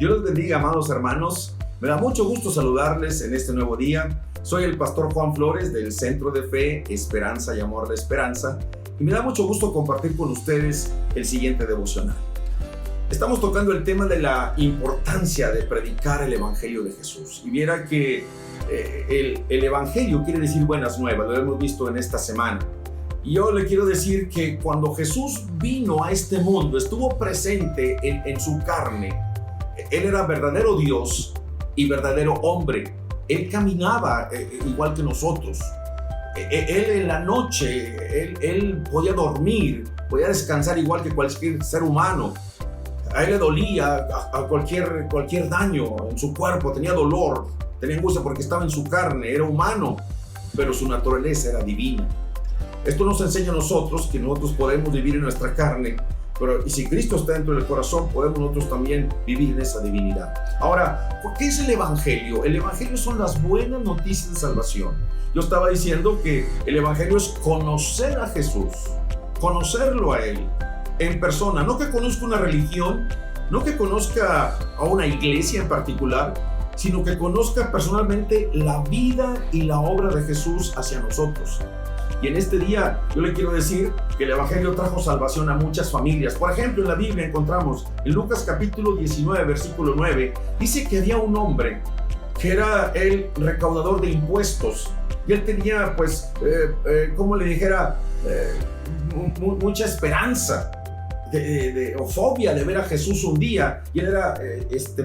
Dios les bendiga, amados hermanos. Me da mucho gusto saludarles en este nuevo día. Soy el pastor Juan Flores del Centro de Fe, Esperanza y Amor de Esperanza. Y me da mucho gusto compartir con ustedes el siguiente devocional. Estamos tocando el tema de la importancia de predicar el Evangelio de Jesús. Y viera que el Evangelio quiere decir buenas nuevas, lo hemos visto en esta semana. Y yo le quiero decir que cuando Jesús vino a este mundo, estuvo presente en su carne. Él era verdadero Dios y verdadero hombre. Él caminaba igual que nosotros. Él en la noche, él podía dormir, podía descansar igual que cualquier ser humano. A él le dolía a cualquier daño en su cuerpo, tenía dolor, tenía angustia porque estaba en su carne, era humano, pero su naturaleza era divina. Esto nos enseña a nosotros que nosotros podemos vivir en nuestra carne, pero y si Cristo está dentro del corazón, podemos nosotros también vivir en esa divinidad. Ahora, ¿por qué es el Evangelio? El Evangelio son las buenas noticias de salvación. Yo estaba diciendo que el Evangelio es conocer a Jesús, conocerlo a Él en persona, no que conozca una religión, no que conozca a una iglesia en particular, sino que conozca personalmente la vida y la obra de Jesús hacia nosotros. Y en este día yo le quiero decir que el Evangelio trajo salvación a muchas familias. Por ejemplo, en la Biblia encontramos en Lucas capítulo 19, versículo 9, dice que había un hombre que era el recaudador de impuestos. Y él tenía, pues, como le dijera, mucha esperanza o fobia de ver a Jesús un día. Y él era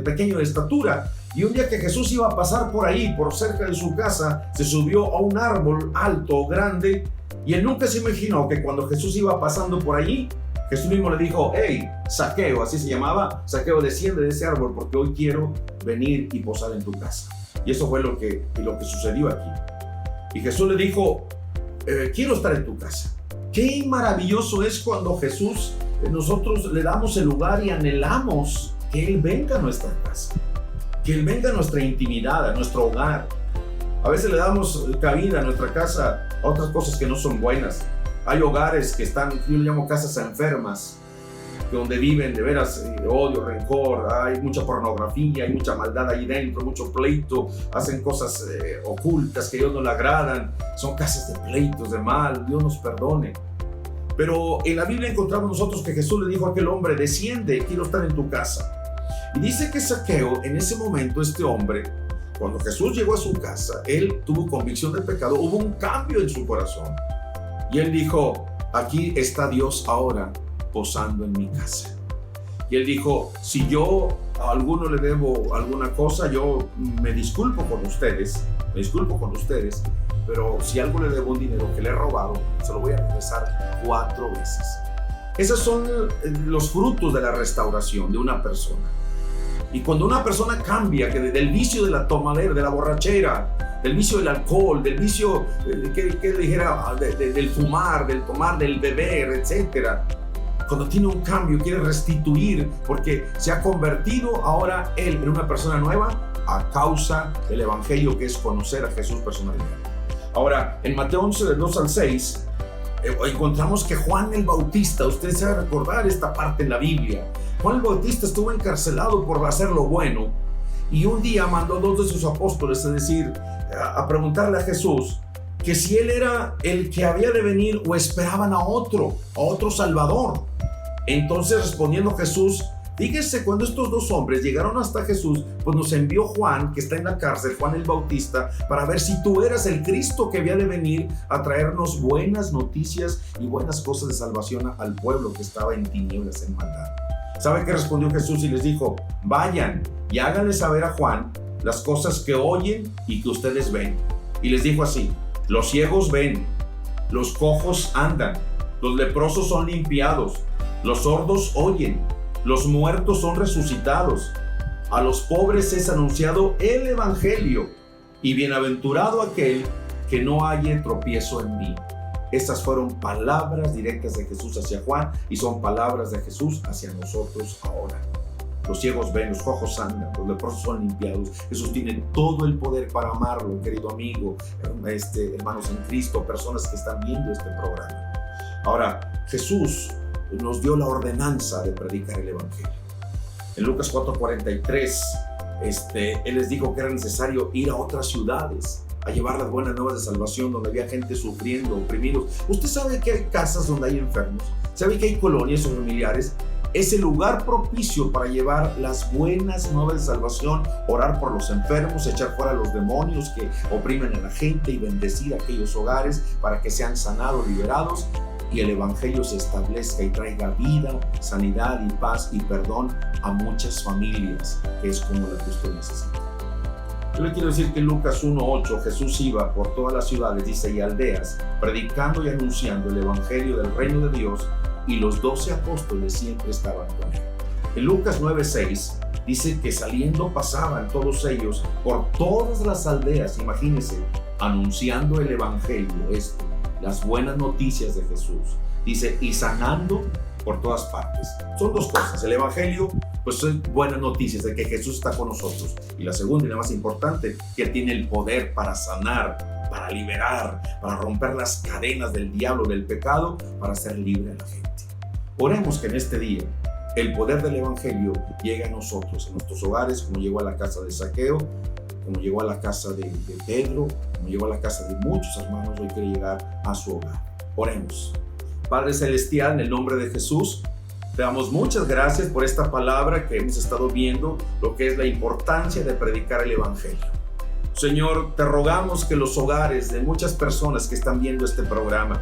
pequeño de estatura. Y un día que Jesús iba a pasar por ahí, por cerca de su casa, se subió a un árbol alto, grande, y él nunca se imaginó que cuando Jesús iba pasando por allí, Jesús mismo le dijo: hey, Zaqueo, así se llamaba, Zaqueo, desciende de ese árbol porque hoy quiero venir y posar en tu casa. Y eso fue lo que sucedió aquí. Y Jesús le dijo: quiero estar en tu casa. Qué maravilloso es cuando Jesús, nosotros le damos el lugar y anhelamos que Él venga a nuestra casa. Que Él venga a nuestra intimidad, a nuestro hogar. A veces le damos cabida a nuestra casa a otras cosas que no son buenas. Hay hogares que están, yo le llamo casas enfermas, donde viven de veras odio, rencor, hay mucha pornografía, hay mucha maldad ahí dentro, mucho pleito, hacen cosas ocultas que a Dios no le agradan. Son casas de pleitos, de mal, Dios nos perdone. Pero en la Biblia encontramos nosotros que Jesús le dijo a aquel hombre: desciende, quiero estar en tu casa. Y dice que Zaqueo, en ese momento, este hombre, cuando Jesús llegó a su casa, él tuvo convicción del pecado, hubo un cambio en su corazón. Y él dijo: aquí está Dios ahora posando en mi casa. Y él dijo: si yo a alguno le debo alguna cosa, yo me disculpo con ustedes, pero si algo le debo un dinero que le he robado, se lo voy a regresar 4 veces. Esos son los frutos de la restauración de una persona. Y cuando una persona cambia, que del vicio de la tomadera, de la borrachera, del vicio del alcohol, del vicio del fumar, del tomar, del beber, etc. Cuando tiene un cambio, quiere restituir, porque se ha convertido ahora él en una persona nueva a causa del Evangelio, que es conocer a Jesús personalmente. Ahora, en Mateo 11, del 2 al 6, encontramos que Juan el Bautista, usted se va a recordar esta parte en la Biblia. Juan el Bautista estuvo encarcelado por hacer lo bueno, y un día mandó a 2 de sus apóstoles, es decir, a preguntarle a Jesús que si él era el que había de venir o esperaban a otro Salvador. Entonces, respondiendo Jesús, fíjese, cuando estos 2 hombres llegaron hasta Jesús, pues nos envió Juan, que está en la cárcel, Juan el Bautista, para ver si tú eras el Cristo que había de venir a traernos buenas noticias y buenas cosas de salvación al pueblo que estaba en tinieblas, en maldad. ¿Sabe qué respondió Jesús? Y les dijo: vayan y háganle saber a Juan las cosas que oyen y que ustedes ven. Y les dijo así: los ciegos ven, los cojos andan, los leprosos son limpiados, los sordos oyen, los muertos son resucitados, a los pobres es anunciado el Evangelio, y bienaventurado aquel que no halle tropiezo en mí. Estas fueron palabras directas de Jesús hacia Juan, y son palabras de Jesús hacia nosotros ahora. Los ciegos ven, los cojos andan, los leprosos son limpiados. Jesús tiene todo el poder para amarlo, querido amigo, hermanos en Cristo, personas que están viendo este programa. Ahora, Jesús nos dio la ordenanza de predicar el Evangelio. En Lucas 4:43, Él les dijo que era necesario ir a otras ciudades a llevar las buenas nuevas de salvación donde había gente sufriendo, oprimidos. Usted sabe que hay casas donde hay enfermos, sabe que hay colonias o familiares. Es el lugar propicio para llevar las buenas nuevas de salvación, orar por los enfermos, echar fuera a los demonios que oprimen a la gente y bendecir a aquellos hogares para que sean sanados, liberados, y el evangelio se establezca y traiga vida, sanidad y paz y perdón a muchas familias, que es como la que usted necesita. Yo le quiero decir que en Lucas 1:8 Jesús iba por todas las ciudades, dice, y aldeas, predicando y anunciando el evangelio del reino de Dios, y los 12 apóstoles siempre estaban con él. En Lucas 9:6 dice que saliendo pasaban todos ellos por todas las aldeas, imagínense, anunciando el evangelio, las buenas noticias de Jesús. Dice, y sanando por todas partes. Son dos cosas. El evangelio, pues son buenas noticias de que Jesús está con nosotros. Y la segunda y la más importante, que tiene el poder para sanar, para liberar, para romper las cadenas del diablo, del pecado, para hacer libre a la gente. Oremos que en este día el poder del evangelio llegue a nosotros, en nuestros hogares, como llegó a la casa de Zaqueo, como llegó a la casa de Pedro, como llegó a la casa de muchos hermanos, hoy quiere llegar a su hogar. Oremos. Padre Celestial, en el nombre de Jesús, te damos muchas gracias por esta palabra que hemos estado viendo, lo que es la importancia de predicar el evangelio. Señor, te rogamos que los hogares de muchas personas que están viendo este programa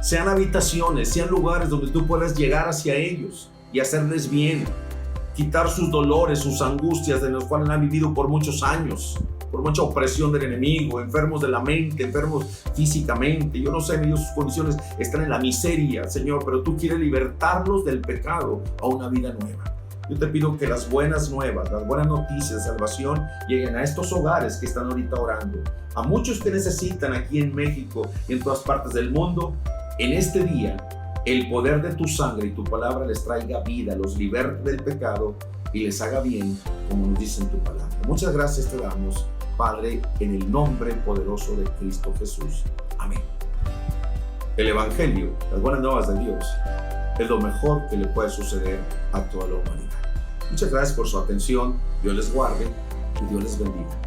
sean habitaciones, sean lugares donde tú puedas llegar hacia ellos y hacerles bien, quitar sus dolores, sus angustias de los cuales han vivido por muchos años, por mucha opresión del enemigo, enfermos de la mente, enfermos físicamente. Yo no sé, Dios, sus condiciones están en la miseria, Señor, pero tú quieres libertarlos del pecado a una vida nueva. Yo te pido que las buenas nuevas, las buenas noticias de salvación lleguen a estos hogares que están ahorita orando, a muchos que necesitan aquí en México y en todas partes del mundo. En este día, el poder de tu sangre y tu palabra les traiga vida, los liberte del pecado y les haga bien, como nos dice en tu palabra. Muchas gracias te damos, Padre, en el nombre poderoso de Cristo Jesús. Amén. El evangelio, las buenas nuevas de Dios, es lo mejor que le puede suceder a toda la humanidad. Muchas gracias por su atención. Dios les guarde y Dios les bendiga.